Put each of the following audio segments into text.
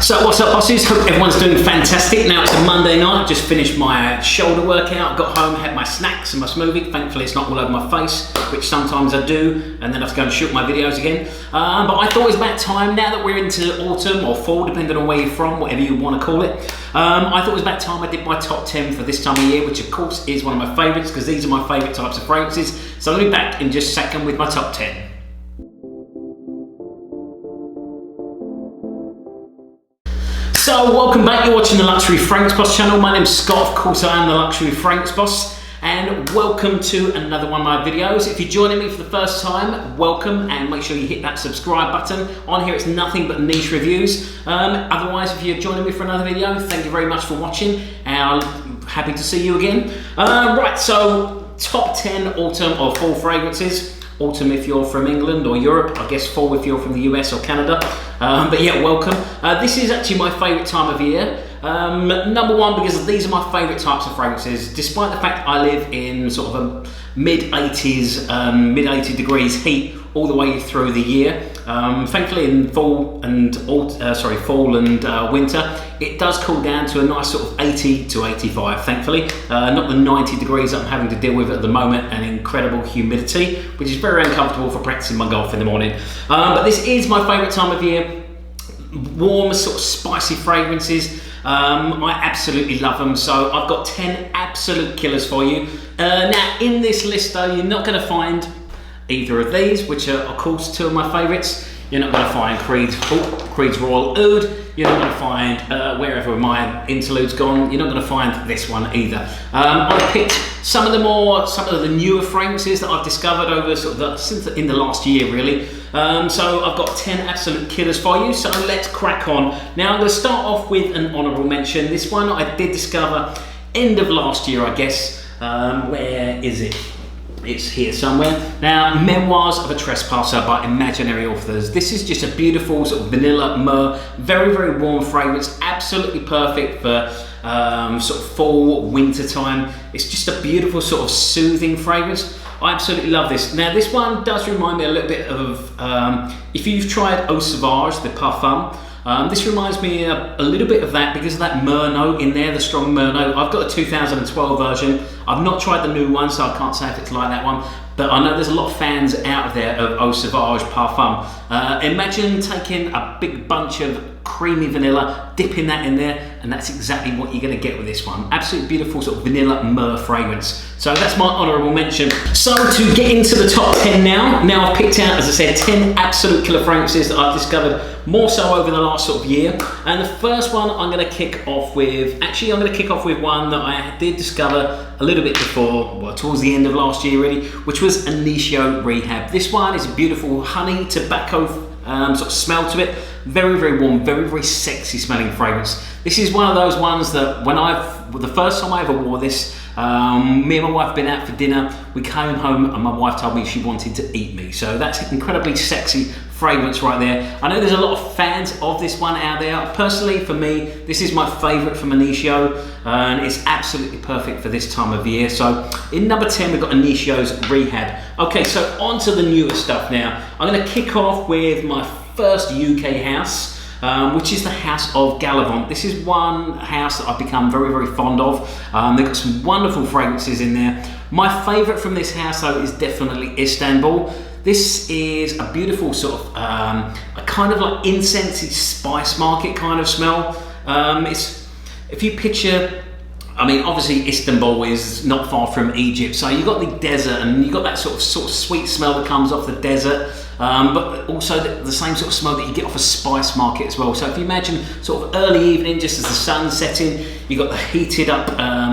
So what's up, bosses? Hope everyone's doing fantastic. Now it's a Monday night. I've just finished my shoulder workout. Got home, had my snacks and my smoothie. Thankfully it's not all over my face, which sometimes I do, and then I have to go and shoot my videos again. But I thought it was about time, now that we're into autumn or fall, depending on where you're from, whatever you want to call it. I thought it was about time I did my top 10 for this time of year, which of course is one of my favourites, because these are my favourite types of fragrances. So I'll be back in just a second with my top 10. So welcome back, you're watching the Luxury Fragrance Boss channel. My name's Scott, of course I am the Luxury Fragrance Boss, and welcome to another one of my videos. If you're joining me for the first time, welcome, and make sure you hit that subscribe button. On here it's nothing but niche reviews. Otherwise, if you're joining me for another video, thank you very much for watching, and I'm happy to see you again. Right, so top 10 autumn or fall fragrances. Autumn if you're from England or Europe, I guess fall if you're from the US or Canada. But yeah, welcome. This is actually my favourite time of year. Number one, because these are my favourite types of fragrances, despite the fact I live in sort of a mid-80s, mid-80 degrees heat all the way through the year. Thankfully in fall and winter, it does cool down to a nice sort of 80 to 85, thankfully. Not the 90 degrees that I'm having to deal with at the moment, and incredible humidity, which is very uncomfortable for practicing my golf in the morning. But this is my favourite time of year. Warm, sort of spicy fragrances. I absolutely love them, so I've got 10 absolute killers for you. Now in this list though, you're not going to find either of these, which are of course two of my favourites. You're not going to find Creed's Royal Oud. You're not going to find wherever my interlude's gone. You're not going to find this one either. I picked some of the newer fragrances that I've discovered over since in the last year, really. So I've got 10 absolute killers for you. So let's crack on. Now I'm going to start off with an honourable mention. This one I did discover end of last year, I guess. Where is it? It's here somewhere. Now, Memoirs of a Trespasser by Imaginary Authors. This is just a beautiful sort of vanilla myrrh, very, very warm fragrance, absolutely perfect for sort of fall, winter time. It's just a beautiful sort of soothing fragrance. I absolutely love this. Now, this one does remind me a little bit of, if you've tried Eau Sauvage, the parfum, this reminds me a little bit of that because of that myrrh note in there, the strong myrrh note. I've got a 2012 version. I've not tried the new one, so I can't say if it's like that one. But I know there's a lot of fans out of there of Eau Sauvage parfum. Imagine taking a big bunch of creamy vanilla, dipping that in there, and that's exactly what you're going to get with this one. Absolutely beautiful sort of vanilla myrrh fragrance. So that's my honourable mention. So to get into the top 10 now I've picked out, as I said, 10 absolute killer fragrances that I've discovered more so over the last sort of year. And the first one I'm going to kick off with, one that I did discover a little bit before, well, towards the end of last year really, which was Initio Rehab. This one is a beautiful honey tobacco sort of smell to it. Very, very warm, very, very sexy smelling fragrance. This is one of those ones that the first time I ever wore this, me and my wife been out for dinner, we came home and my wife told me she wanted to eat me. So that's an incredibly sexy fragrance right there. I know there's a lot of fans of this one out there. Personally, for me, this is my favourite from Initio, and it's absolutely perfect for this time of year. So in number 10, we've got Initio's Rehab. Okay, so on to the newer stuff now. I'm going to kick off with my first UK house, which is the house of Gallivant. This is one house that I've become very, very fond of. They've got some wonderful fragrances in there. My favourite from this house though is definitely Istanbul. This is a beautiful sort of, a kind of like incensey spice market kind of smell. If you picture, I mean, obviously Istanbul is not far from Egypt, so you've got the desert and you've got that sort of sweet smell that comes off the desert, but also the same sort of smell that you get off a spice market as well. So if you imagine sort of early evening, just as the sun's setting, you've got the heated up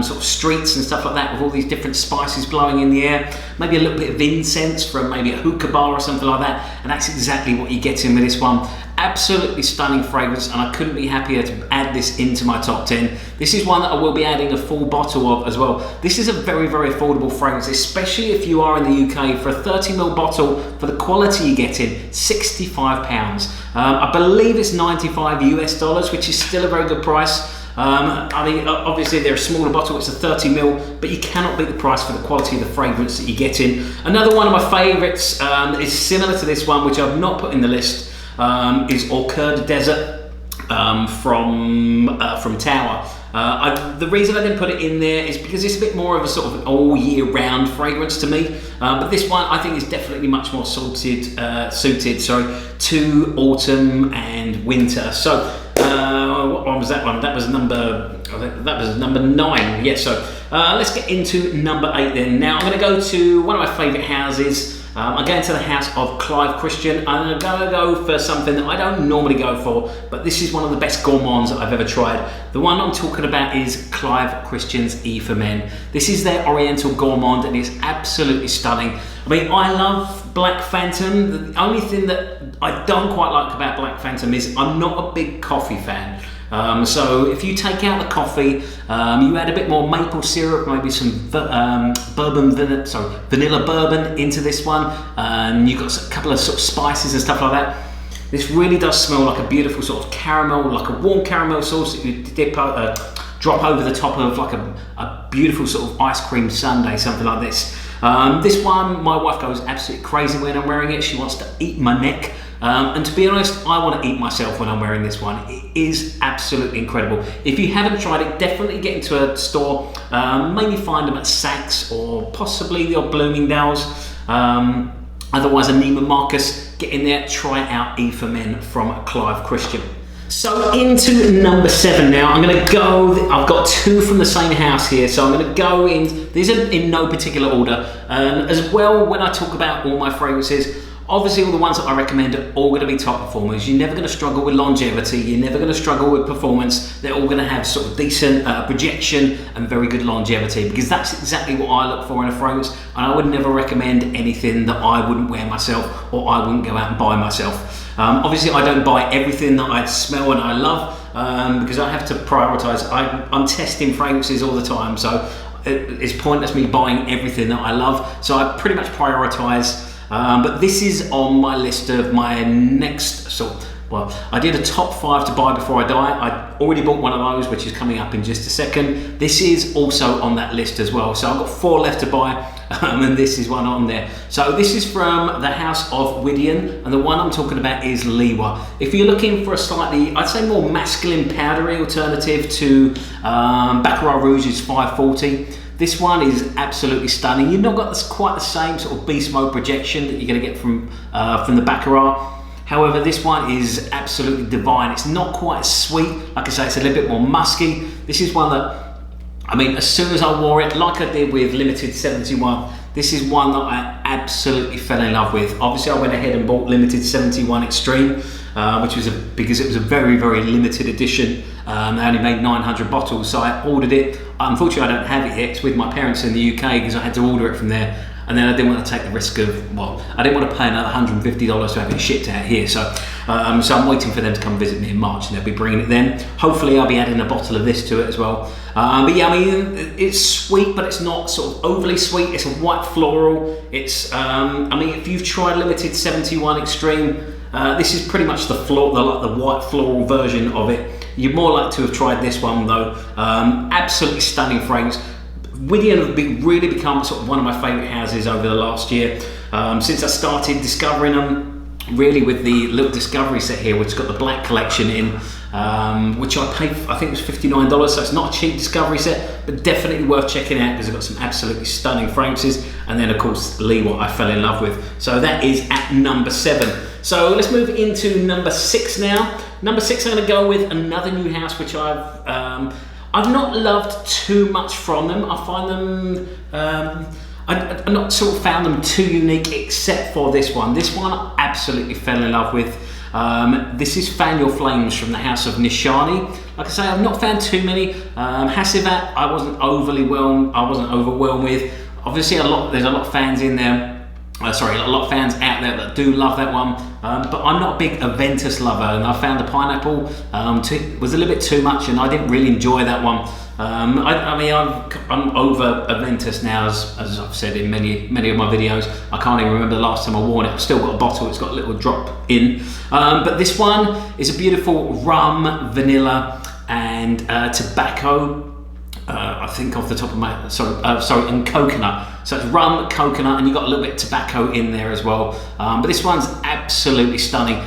sort of streets and stuff like that with all these different spices blowing in the air, maybe a little bit of incense from maybe a hookah bar or something like that, and that's exactly what you get in with this one. Absolutely stunning fragrance, and I couldn't be happier to add this into my top 10. This is one that I will be adding a full bottle of as well. This is a very, very affordable fragrance, especially if you are in the UK. For a 30ml bottle, for the quality you get in, £65. I believe it's $95 US, which is still a very good price. I mean, obviously they're a smaller bottle, it's a 30ml, but you cannot beat the price for the quality of the fragrance that you get in. Another one of my favourites is similar to this one, which I've not put in the list, is Au Cœur du Desert. from Tower. The reason I didn't put it in there is because it's a bit more of a sort of all year round fragrance to me. But this one I think is definitely much more suited to autumn and winter. So what one was that one? That was number 9. Yeah. So let's get into number 8 then. Now I'm going to go to one of my favourite houses. I'm going to the house of Clive Christian. I'm going to go for something that I don't normally go for, but this is one of the best gourmands that I've ever tried. The one I'm talking about is Clive Christian's E for Men. This is their Oriental Gourmande and it's absolutely stunning. I mean, I love Black Phantom. The only thing that I don't quite like about Black Phantom is I'm not a big coffee fan. So if you take out the coffee, you add a bit more maple syrup, maybe some vanilla bourbon into this one, and you've got a couple of sort of spices and stuff like that. This really does smell like a beautiful sort of caramel, like a warm caramel sauce that you drop over the top of like a beautiful sort of ice cream sundae, something like this. This one, my wife goes absolutely crazy when I'm wearing it. She wants to eat my neck. And to be honest, I want to eat myself when I'm wearing this one. It is absolutely incredible. If you haven't tried it, definitely get into a store. Maybe find them at Saks or possibly the odd Bloomingdale's. Otherwise, a Neiman Marcus. Get in there, try out E for Men from Clive Christian. So into number 7 now. I'm going to go, I've got 2 from the same house here, so I'm going to go in, these are in no particular order. As well, when I talk about all my fragrances, obviously all the ones that I recommend are all going to be top performers. You're never going to struggle with longevity, you're never going to struggle with performance. They're all going to have sort of decent projection and very good longevity, because that's exactly what I look for in a fragrance, and I would never recommend anything that I wouldn't wear myself or I wouldn't go out and buy myself. Obviously I don't buy everything that I smell and I love, because I have to prioritise. I'm testing fragrances all the time, so it's pointless me buying everything that I love, so I pretty much prioritise. But this is on my list of my next I did a top 5 to buy before I die. I already bought one of those, which is coming up in just a second. This is also on that list as well. So I've got 4 left to buy, and this is one on there. So this is from the house of Widian, and the one I'm talking about is Liwa. If you're looking for a slightly, I'd say more masculine powdery alternative to Baccarat Rouge's 540, this one is absolutely stunning. You've not got quite the same sort of beast mode projection that you're going to get from the Baccarat. However, this one is absolutely divine. It's not quite as sweet. Like I say, it's a little bit more musky. This is one that, I mean, as soon as I wore it, like I did with Limited 71, this is one that I absolutely fell in love with. Obviously, I went ahead and bought Limited 71 Extreme, which was because it was a very, very limited edition. They only made 900 bottles, so I ordered it. Unfortunately, I don't have it yet. It's with my parents in the UK because I had to order it from there. And then I didn't want to take the risk of, I didn't want to pay another $150 to have it shipped out here. So I'm waiting for them to come visit me in March, and they'll be bringing it then. Hopefully I'll be adding a bottle of this to it as well. But yeah, I mean, it's sweet, but it's not sort of overly sweet. It's a white floral. It's, I mean, if you've tried Limited 71 Extreme, this is pretty much the white floral version of it. You'd more like to have tried this one though. Absolutely stunning fragrance. Widian have really become sort of one of my favourite houses over the last year. Since I started discovering them, really with the little discovery set here, which has got the black collection in, which I paid, I think it was $59, so it's not a cheap discovery set, but definitely worth checking out because I've got some absolutely stunning fragrances. And then of course Liwa I fell in love with. So that is at number 7. So let's move into number 6 now. Number 6, I'm going to go with another new house which I've not loved too much from them. I find them, I've not sort of found them too unique except for this one. This one I absolutely fell in love with. This is Fan Your Flames from the house of Nishani. Like I say, I've not found too many. Hasivat I wasn't overwhelmed with. Obviously there's a lot of fans in there. A lot of fans out there that do love that one, but I'm not a big Aventus lover, and I found the pineapple was a little bit too much, and I didn't really enjoy that one. I mean, I'm over Aventus now, as I've said in many of my videos. I can't even remember the last time I wore it. I've still got a bottle, it's got a little drop in. But this one is a beautiful rum, vanilla, and tobacco. I think off the top of my and coconut. So it's rum, coconut, and you've got a little bit of tobacco in there as well. But this one's absolutely stunning.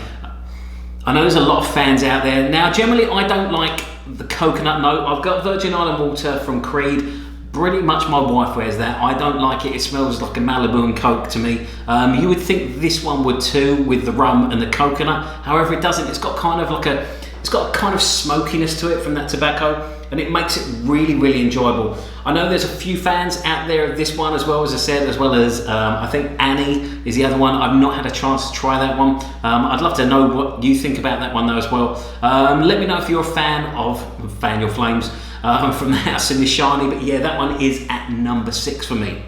I know there's a lot of fans out there. Now, generally, I don't like the coconut note. I've got Virgin Island water from Cade. Pretty much my wife wears that. I don't like it. It smells like a Malibu and Coke to me. You would think this one would too, with the rum and the coconut. However, it doesn't. It's got kind of like it's got a kind of smokiness to it from that tobacco, and it makes it really, really enjoyable. I know there's a few fans out there of this one as well, as I said, as well as I think Annie is the other one. I've not had a chance to try that one. I'd love to know what you think about that one though as well. Let me know if you're a fan of Fan Your Flames from the House in Nishani, but yeah, that one is at number 6 for me.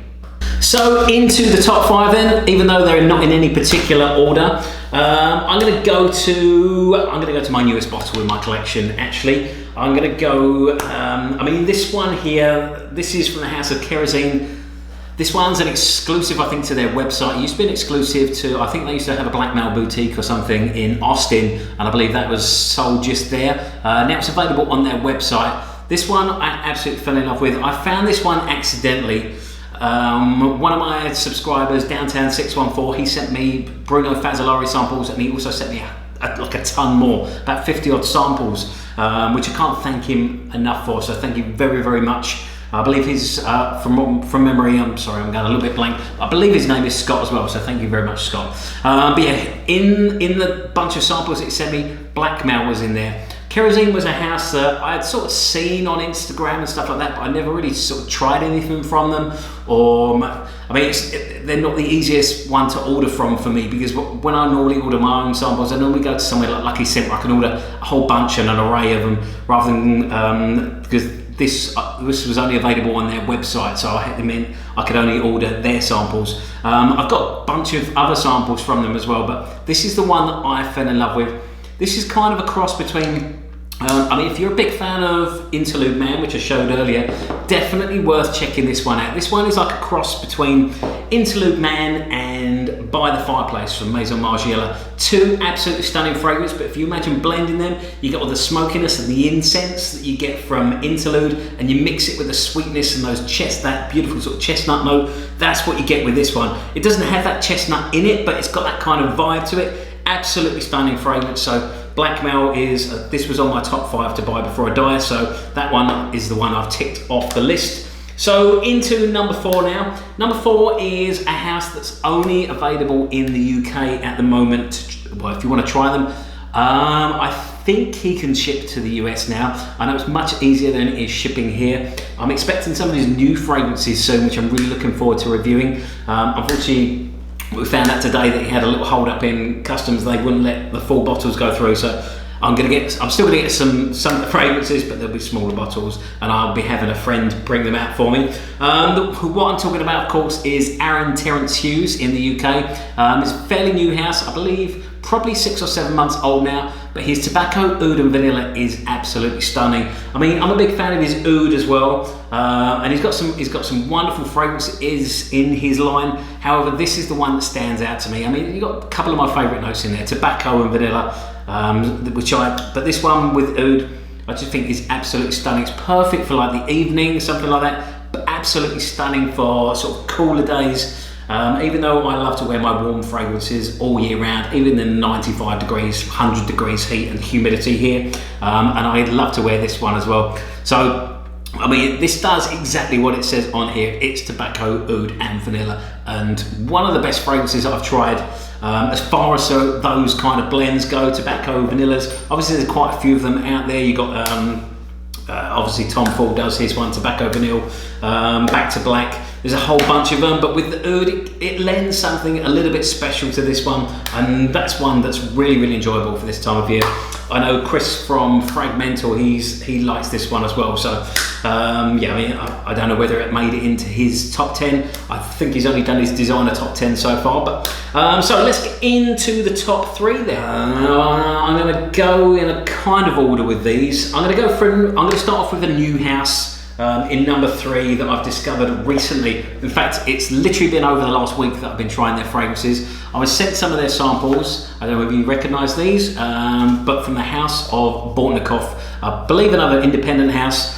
So into the top 5 then, even though they're not in any particular order. I'm going to go to my newest bottle in my collection. Actually, I'm going to go. I mean, this one here. This is from the House of Kerosene. This one's an exclusive, I think, to their website. It used to be an exclusive to. I think they used to have a blackmail boutique or something in Austin, and I believe that was sold just there. Now it's available on their website. This one I absolutely fell in love with. I found this one accidentally. One of my subscribers, Downtown 614, he sent me Bruno Fazzolari samples, and he also sent me like a ton more, about 50 odd samples, which I can't thank him enough for. So thank you very, very much. I believe he's from memory. I'm sorry, I'm going a little bit blank. I believe his name is Scott as well. So thank you very much, Scott. But yeah, in the bunch of samples that he sent me, Blackmail was in there. Kerosene was a house that I had sort of seen on Instagram and stuff like that, but I never really sort of tried anything from them. Or, I mean, they're not the easiest one to order from for me, because when I normally order my own samples, I normally go to somewhere like Lucky Scent where I can order a whole bunch and an array of them, rather than because this was only available on their website, so it meant I could only order their samples. I've got a bunch of other samples from them as well, but this is the one that I fell in love with. This is kind of a cross between. I mean, if you're a big fan of Interlude Man, which I showed earlier, definitely worth checking this one out. This one is like a cross between Interlude Man and By the Fireplace from Maison Margiela. Two absolutely stunning fragrances, but if you imagine blending them, you get all the smokiness and the incense that you get from Interlude, and you mix it with the sweetness and that beautiful sort of chestnut note. That's what you get with this one. It doesn't have that chestnut in it, but it's got that kind of vibe to it. Absolutely stunning fragrance. So Blackmail is, this was on my top 5 to buy before I die, so that one is the one I've ticked off the list. So into number 4 now. Number 4 is a house that's only available in the UK at the moment. Well, if you want to try them, I think he can ship to the US now. I know it's much easier than it is shipping here. I'm expecting some of his new fragrances soon, which I'm really looking forward to reviewing. Unfortunately, we found out today that he had a little hold up in customs. They wouldn't let the full bottles go through, so I'm still gonna get some of the fragrances, but they'll be smaller bottles, and I'll be having a friend bring them out for me. What I'm talking about, of course, is Aaron Terence Hughes in the UK. It's a fairly new house, I believe, probably 6 or 7 months old now, but his tobacco, oud and vanilla is absolutely stunning. I mean, I'm a big fan of his oud as well, and he's got some wonderful fragrances in his line. However, this is the one that stands out to me. I mean, you've got a couple of my favourite notes in there, tobacco and vanilla, but this one with oud, I just think is absolutely stunning. It's perfect for like the evening, something like that, but absolutely stunning for sort of cooler days. Even though I love to wear my warm fragrances all year round, even in 95 degrees, 100 degrees heat and humidity here, and I love to wear this one as well. So, I mean, this does exactly what it says on here. It's tobacco, oud and vanilla, and one of the best fragrances I've tried. As far as those kind of blends go, tobacco, vanillas, obviously there's quite a few of them out there. You got obviously Tom Ford does his one, tobacco, vanilla, back to black. There's a whole bunch of them, but with the oud, it lends something a little bit special to this one, and that's one that's really, really enjoyable for this time of year. I know Chris from Fragmental, he likes this one as well, so yeah, I mean, I don't know whether it made it into his top 10. I think he's only done his designer top 10 so far, but so let's get into the top 3 then. I'm going to go in a kind of order with these. I'm going to start off with a new house. In number 3 that I've discovered recently. In fact, it's literally been over the last week that I've been trying their fragrances. I was sent some of their samples. I don't know if you recognise these, but from the house of Bortnikov, I believe another independent house.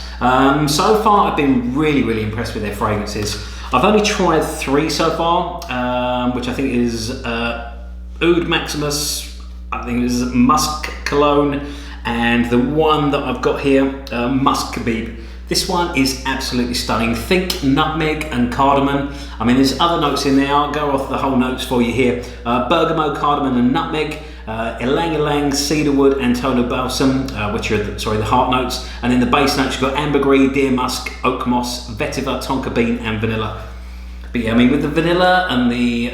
So far, I've been really, really impressed with their fragrances. I've only tried 3 so far, which I think is Oud Maximus, I think it was Musk Cologne, and the one that I've got here, Musk Khabib. This one is absolutely stunning. Think nutmeg and cardamom. I mean, there's other notes in there. I'll go off the whole notes for you here. Bergamot, cardamom and nutmeg. Ylang ylang, cedarwood and tono balsam, which are the heart notes. And in the base notes, you've got ambergris, deer musk, oakmoss, vetiver, tonka bean and vanilla. But yeah, I mean, with the vanilla and the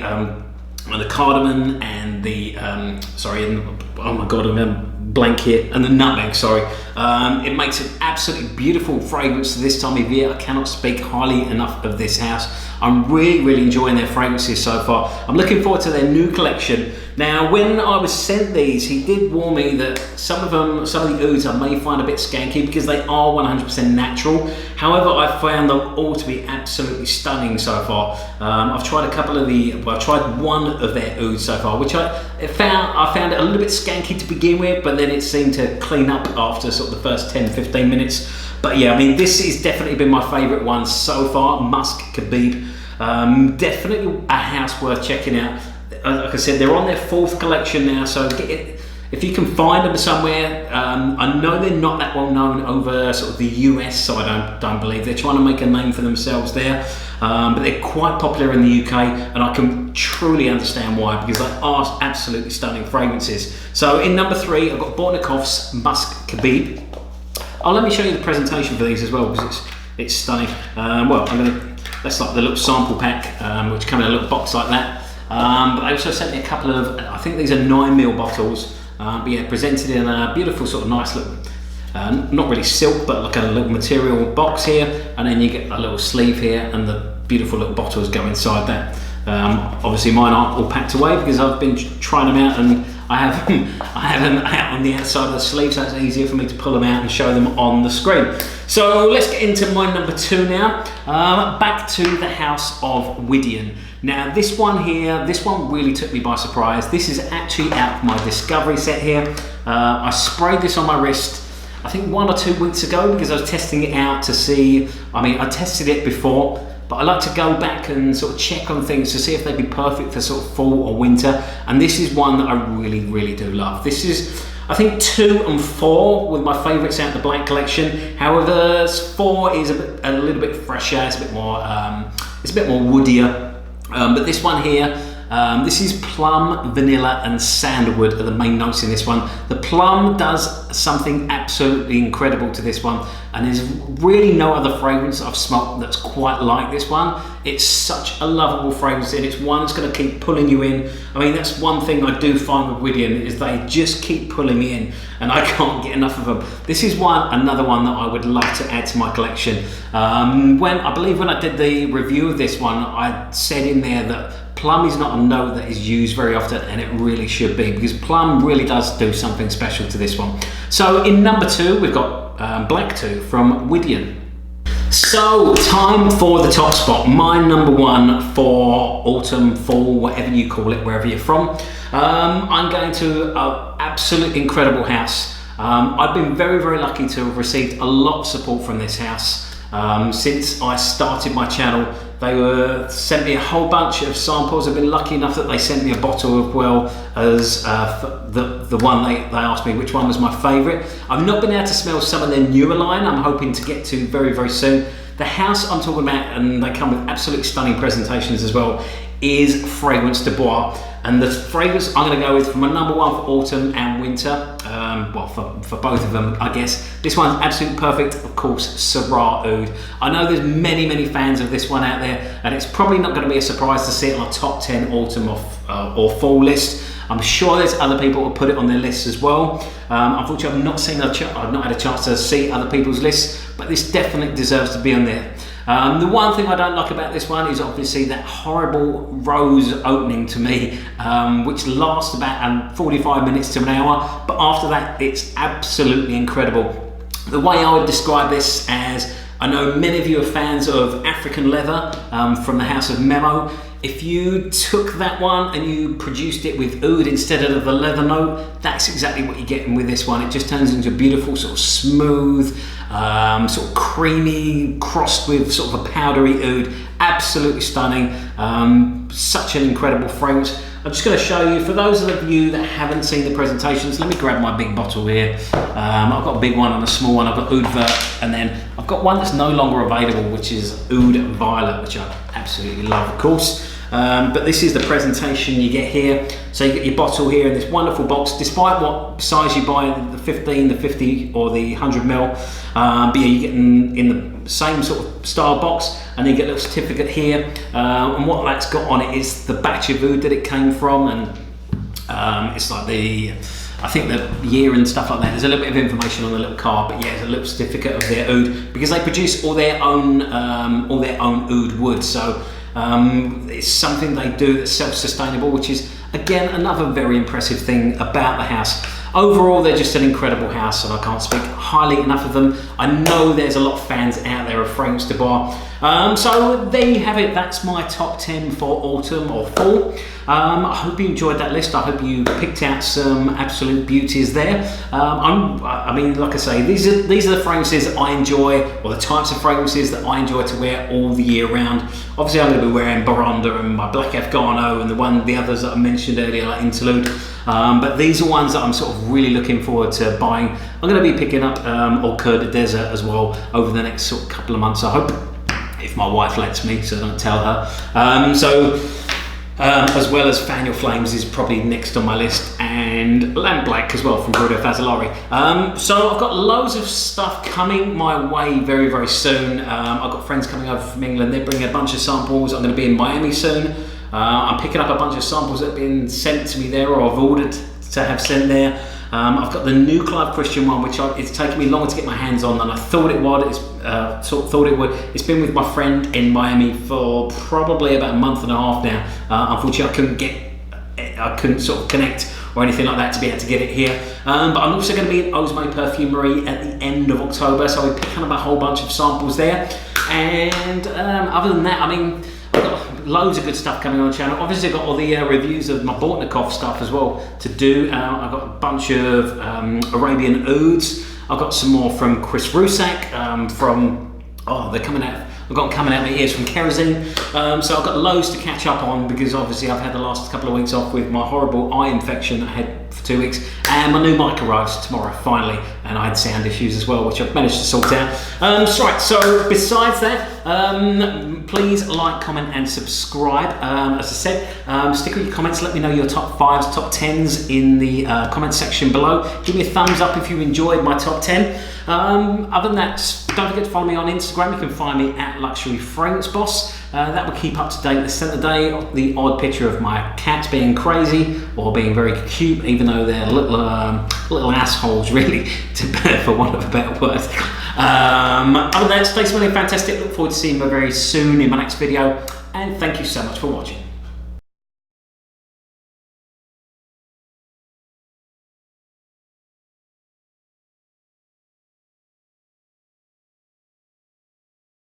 cardamom and the oh my god, I'm blank here, and the nutmeg, it makes an absolutely beautiful fragrance this time of year. I cannot speak highly enough of this house. I'm really enjoying their fragrances so far. I'm looking forward to their new collection. Now, when I was sent these, he did warn me that some of the ouds I may find a bit skanky because they are 100% natural. However, I found them all to be absolutely stunning so far. I've tried I've tried one of their ouds so far, which I found it a little bit skanky to begin with, but then it seemed to clean up after sort of the first 10-15 minutes. But yeah, I mean, this has definitely been my favourite one so far, Musk Khabib. Definitely a house worth checking out. Like I said, they're on their 4th collection now, so if you can find them somewhere. I know they're not that well known over sort of the US, so I don't believe they're trying to make a name for themselves there, but they're quite popular in the UK, and I can truly understand why, because they are absolutely stunning fragrances. So in number 3, I've got Bortnikov's Musk Khabib. Let me show you the presentation for these as well, because it's stunning. That's like the little sample pack, which come in a little box like that. But they also sent me a couple of, I think these are 9ml bottles. But yeah, presented in a beautiful sort of nice little, not really silk, but like a little material box here. And then you get a little sleeve here, and the beautiful little bottles go inside that. Obviously mine aren't all packed away because I've been trying them out, and I have them out on the outside of the sleeve, so it's easier for me to pull them out and show them on the screen. So let's get into my number 2 now. Back to the House of Widian. Now this one really took me by surprise. This is actually out of my discovery set here. I sprayed this on my wrist, I think 1 or 2 weeks ago, because I was testing it out to see, I tested it before, but I like to go back and sort of check on things to see if they'd be perfect for sort of fall or winter. And this is one that I really do love. This is, I think, 2 and 4 with my favourites out of the Black collection. However, 4 is a little bit fresher. It's a bit more woodier. But this one here, this is plum, vanilla and sandalwood are the main notes in this one. The plum does something absolutely incredible to this one, and there's really no other fragrance I've smelled that's quite like this one. It's such a lovable fragrance, and it's one that's going to keep pulling you in. I mean, that's one thing I do find with Widian, is they just keep pulling me in, and I can't get enough of them. This is another one that I would love to add to my collection. I believe when I did the review of this one, I said in there that plum is not a note that is used very often, and it really should be, because plum really does do something special to this one. So in number 2, we've got Black 2 from Widian. So time for the top spot, my number 1 for autumn, fall, whatever you call it, wherever you're from. I'm going to an absolutely incredible house. I've been very lucky to have received a lot of support from this house. Since I started my channel, they sent me a whole bunch of samples. I've been lucky enough that they sent me a bottle as well as the one they asked me which one was my favourite. I've not been able to smell some of their newer line. I'm hoping to get to very soon. The house I'm talking about, and they come with absolutely stunning presentations as well, is Fragrance de Bois. And the fragrance I'm going to go with for my number 1 for autumn and winter, for both of them, I guess. This one's absolutely perfect, of course, Syrah Oud. I know there's many fans of this one out there, and it's probably not going to be a surprise to see it on a top 10 autumn or fall list. I'm sure there's other people who put it on their lists as well. Unfortunately, I've not had a chance to see other people's lists, but this definitely deserves to be on there. The one thing I don't like about this one is obviously that horrible rose opening to me, which lasts about 45 minutes to an hour, but after that it's absolutely incredible. The way I would describe this as, I know many of you are fans of African leather from the House of Memo. If you took that one and you produced it with oud instead of the leather note, that's exactly what you're getting with this one. It just turns into a beautiful sort of smooth, sort of creamy, crossed with sort of a powdery oud. Absolutely stunning. Such an incredible fragrance. I'm just going to show you, for those of you that haven't seen the presentations, let me grab my big bottle here. I've got a big one and a small one. I've got Oud Vert, and then I've got one that's no longer available, which is Oud Violet, which I absolutely love, of course. But this is the presentation you get here. So you get your bottle here in this wonderful box, despite what size you buy, the 15, the 50 or the 100 ml. But yeah, you get in the same sort of style box, and then you get a little certificate here. And what that's got on it is the batch of oud that it came from, and it's like I think the year and stuff like that. There's a little bit of information on the little card, but yeah, it's a little certificate of their oud, because they produce all their own oud wood. So it's something they do that's self-sustainable, which is again another very impressive thing about the house. Overall, they're just an incredible house, and I can't speak highly enough of them. I know there's a lot of fans out there of fragrance to buy. So there you have it. That's my top 10 for autumn or fall. I hope you enjoyed that list. I hope you picked out some absolute beauties there. I mean, like I say, these are the fragrances I enjoy, or the types of fragrances that I enjoy to wear all the year round. Obviously, I'm going to be wearing Baronda and my Black Afghano and the others that I mentioned earlier, like Interlude. But these are ones that I'm sort of really looking forward to buying. I'm going to be picking up Au Coeur de Desert as well over the next sort of couple of months, I hope, if my wife lets me, so don't tell her. As well as Fan Your Flames is probably next on my list, and Lamp Black as well from Bruno Fazzolari. So I've got loads of stuff coming my way very, very soon. I've got friends coming over from England. They're bringing a bunch of samples. I'm going to be in Miami soon. I'm picking up a bunch of samples that have been sent to me there, or I've ordered to have sent there. I've got the new Clive Christian one, which it's taken me longer to get my hands on than I thought it would. It's been with my friend in Miami for probably about a month and a half now. Unfortunately, I couldn't sort of connect or anything like that to be able to get it here. But I'm also going to be in Osme Perfumery at the end of October, so I'll be picking up a whole bunch of samples there. And other than that, I mean, I've got loads of good stuff coming on the channel. Obviously, I've got all the reviews of my Bortnikov stuff as well to do. I've got a bunch of Arabian Ouds. I've got some more from Chris Rusak they're coming out. I've got them coming out my ears from Kerosene. So I've got loads to catch up on, because obviously I've had the last couple of weeks off with my horrible eye infection that I had for 2 weeks, and my new mic arrives tomorrow finally, and I had sound issues as well, which I've managed to sort out. So besides that, please like, comment and subscribe. As I said, stick with your comments, let me know your top 5s, top 10s in the comment section below. Give me a thumbs up if you enjoyed my top 10. Other than that, don't forget to follow me on Instagram. You can find me at Luxury Fragrance Boss. That will keep up to date the center day, the odd picture of my cats being crazy or being very cute, even though they're little assholes, really, for want of a better word. Other than that, stay smelling fantastic. Look forward to seeing you very soon in my next video, and thank you so much for watching.